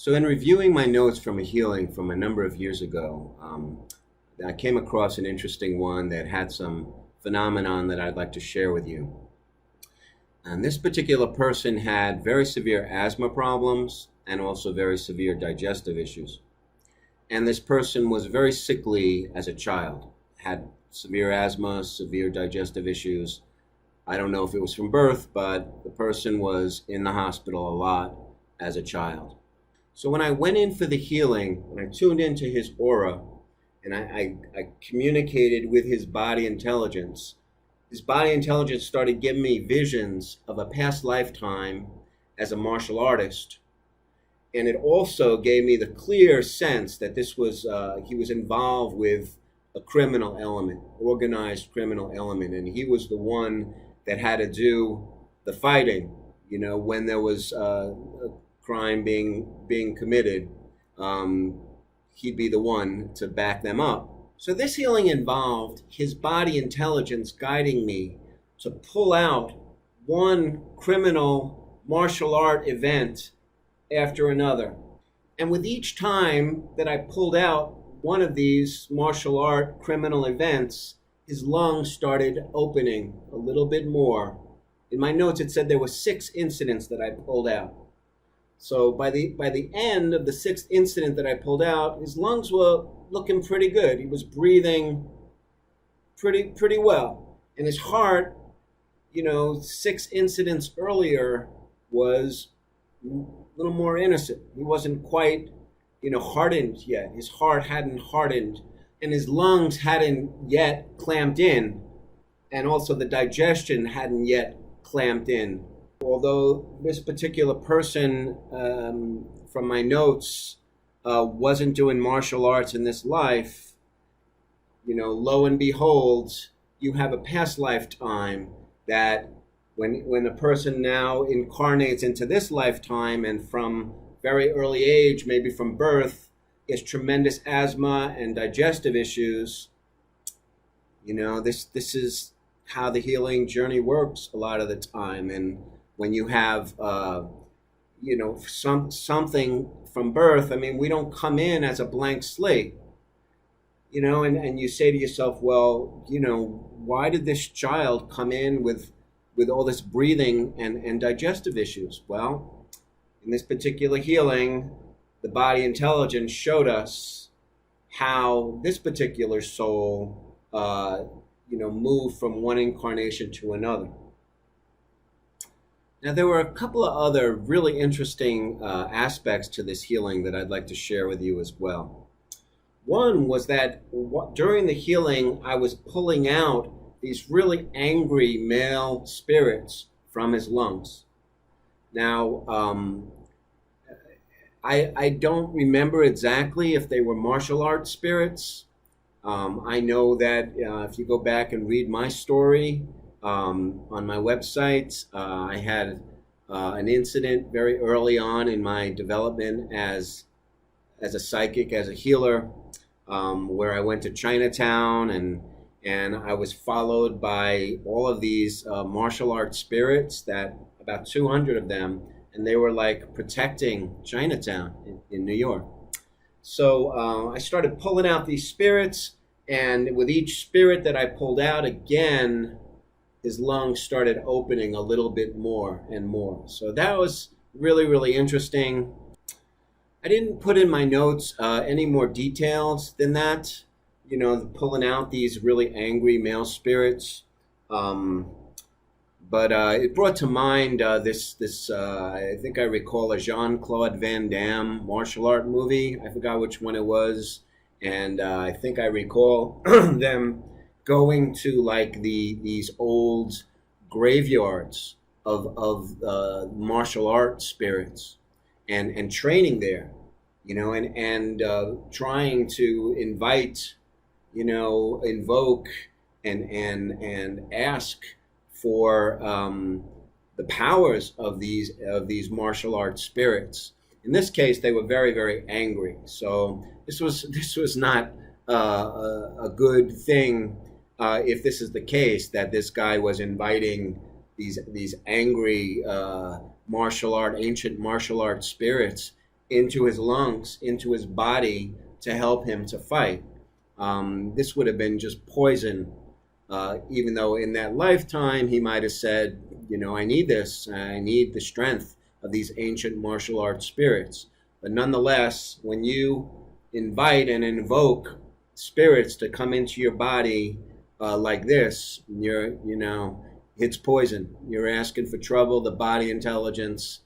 So in reviewing my notes from a healing from a number of years ago, I came across an interesting one that had some phenomenon that I'd like to share with you. And this particular person had very severe asthma problems and also very severe digestive issues. And this person was very sickly as a child, had severe asthma, severe digestive issues. I don't know if it was from birth, but the person was in the hospital a lot as a child. So when I went in for the healing, when I tuned into his aura, and I communicated with his body intelligence started giving me visions of a past lifetime as a martial artist. And it also gave me the clear sense that this was, he was involved with a criminal element, organized criminal element. And he was the one that had to do the fighting, when there was a crime being committed, he'd be the one to back them up. So this healing involved his body intelligence guiding me to pull out one criminal martial art event after another. And with each time that I pulled out one of these martial art criminal events, his lungs started opening a little bit more. In my notes, it said there were 6 incidents that I pulled out. So by the end of the 6th incident that I pulled out, his lungs were looking pretty good. He was breathing pretty well. And his heart, 6 incidents earlier was a little more innocent. He wasn't quite, hardened yet. His heart hadn't hardened, and his lungs hadn't yet clamped in, and also the digestion hadn't yet clamped in. Although this particular person, from my notes, wasn't doing martial arts in this life, lo and behold, you have a past lifetime that when a person now incarnates into this lifetime, and from very early age, maybe from birth, is tremendous asthma and digestive issues. This is how the healing journey works a lot of the time. And when you have, something from birth, we don't come in as a blank slate, and you say to yourself, well, why did this child come in with all this breathing and digestive issues? Well, in this particular healing, the body intelligence showed us how this particular soul, moved from one incarnation to another. Now, there were a couple of other really interesting aspects to this healing that I'd like to share with you as well. One was that during the healing, I was pulling out these really angry male spirits from his lungs. Now, I don't remember exactly if they were martial arts spirits. I know that if you go back and read my story, on my website, I had an incident very early on in my development as a psychic, as a healer, where I went to Chinatown and I was followed by all of these martial arts spirits, that about 200 of them, and they were like protecting Chinatown in New York. So I started pulling out these spirits, and with each spirit that I pulled out, again, his lungs started opening a little bit more and more. So that was really, really interesting. I didn't put in my notes any more details than that, pulling out these really angry male spirits. But it brought to mind this I think I recall a Jean-Claude Van Damme martial art movie. I forgot which one it was. And I think I recall them going to like these old graveyards of martial art spirits and training there, and trying to invite, invoke and ask for the powers of these martial arts spirits. In this case, they were very, very angry. So this was not a good thing. If this is the case, that this guy was inviting these angry ancient martial art spirits into his lungs, into his body to help him to fight. This would have been just poison, even though in that lifetime he might have said, I need this, I need the strength of these ancient martial arts spirits. But nonetheless, when you invite and invoke spirits to come into your body like this, it's poison. You're asking for trouble. The body intelligence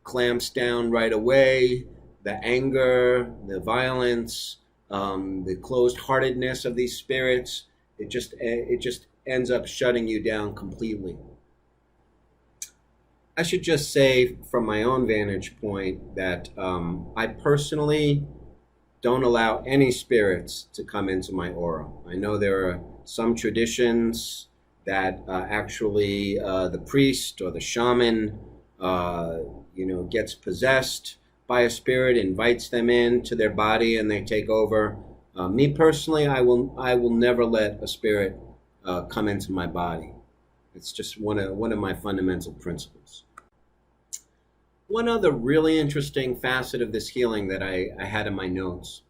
clamps down right away. The anger, the violence, the closed-heartedness of these spirits, it just ends up shutting you down completely. I should just say from my own vantage point that I personally don't allow any spirits to come into my aura. I know there are some traditions that actually the priest or the shaman gets possessed by a spirit, invites them into their body, and they take over. Me personally, I will never let a spirit come into my body. It's just one of my fundamental principles. One other really interesting facet of this healing that I had in my notes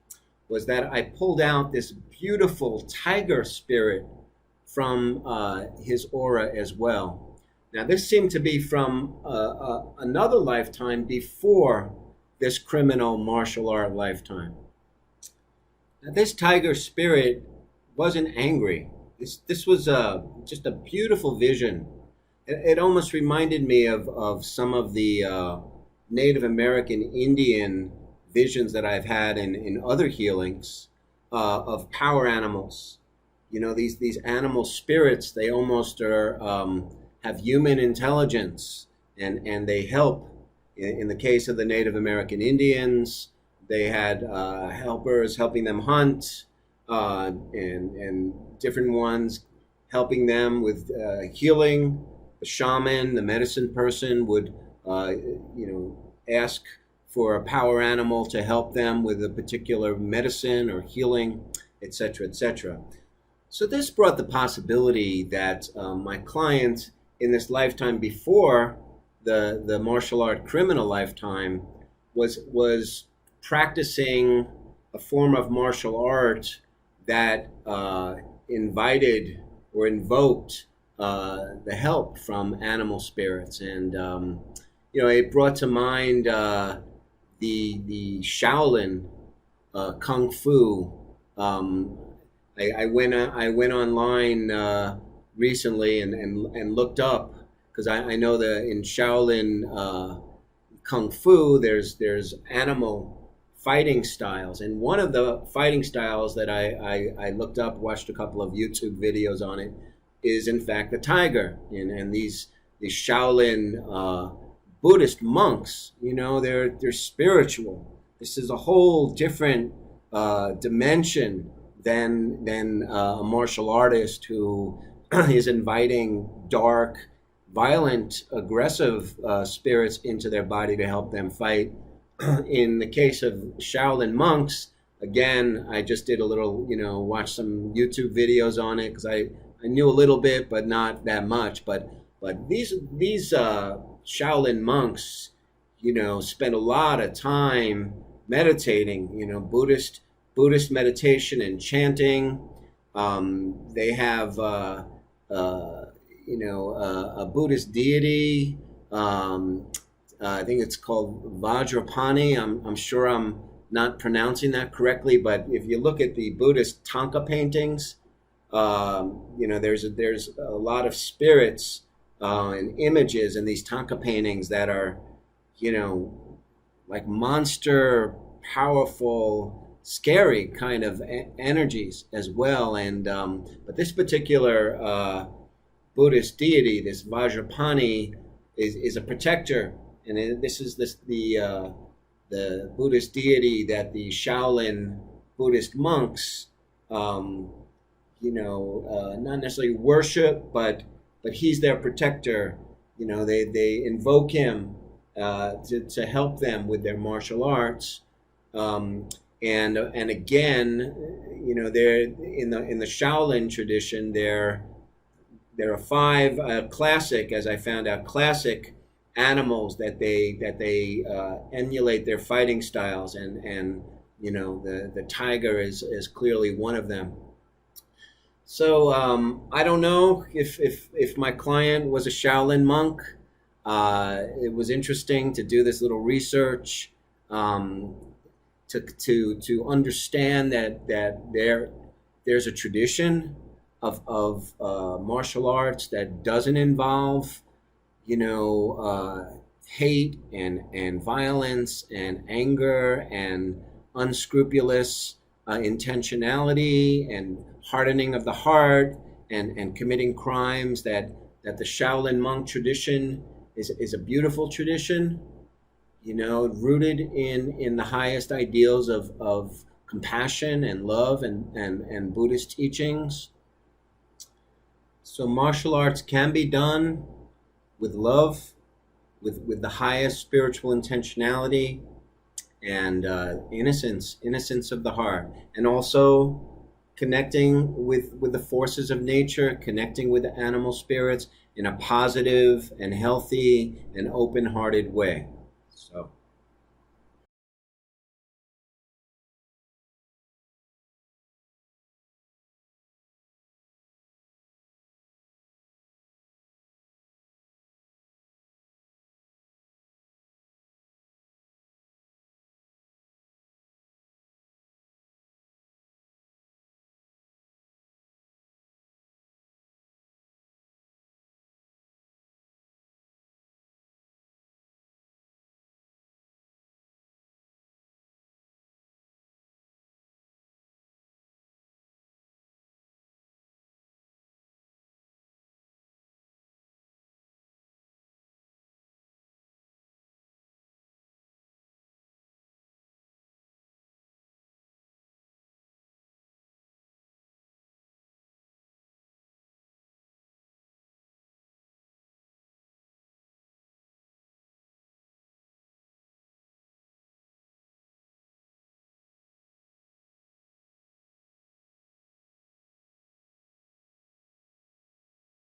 was that I pulled out this beautiful tiger spirit from his aura as well. Now, this seemed to be from another lifetime before this criminal martial art lifetime. Now, this tiger spirit wasn't angry. This was just a beautiful vision. It almost reminded me of some of the Native American Indian visions that I've had in other healings of power animals. These animal spirits, they almost have human intelligence, and they help. In the case of the Native American Indians, they had helpers helping them hunt, and different ones helping them with healing. The shaman, the medicine person would, ask for a power animal to help them with a particular medicine or healing, etc., etc. So this brought the possibility that my client in this lifetime before the martial art criminal lifetime was practicing a form of martial art that invited or invoked the help from animal spirits. And it brought to mind the Shaolin Kung Fu. I went online recently and looked up, because I know that in Shaolin Kung Fu there's animal fighting styles, and one of the fighting styles that I looked up, watched a couple of YouTube videos on it, is in fact the tiger. And these Shaolin Buddhist monks, they're spiritual. This is a whole different dimension than a martial artist who is inviting dark, violent, aggressive spirits into their body to help them fight. In the case of Shaolin monks, again, I just did a little, watch some YouTube videos on it, because I knew a little bit, but not that much. But these Shaolin monks, spend a lot of time meditating, Buddhist meditation and chanting. They have a Buddhist deity. I think it's called Vajrapani. I'm sure I'm not pronouncing that correctly, but if you look at the Buddhist Tanka paintings, there's a lot of spirits and images in these Tanka paintings that are, like monster, powerful, scary kind of energies as well. And but this particular Buddhist deity, this Vajrapani, is a protector, and this is the Buddhist deity that the Shaolin Buddhist monks, not necessarily worship, but he's their protector. They invoke him to help them with their martial arts. And again, they're in the Shaolin tradition. There are five classic, as I found out, classic animals that they emulate their fighting styles, and the tiger is clearly one of them. So I don't know if my client was a Shaolin monk. It was interesting to do this little research, um, to understand there's a tradition of martial arts that doesn't involve hate and violence and anger and unscrupulous intentionality and hardening of the heart and committing crimes. That the Shaolin monk tradition is a beautiful tradition, rooted in the highest ideals of compassion and love and Buddhist teachings. So martial arts can be done with love, with the highest spiritual intentionality and innocence of the heart, and also connecting with the forces of nature, connecting with the animal spirits in a positive and healthy and open-hearted way. So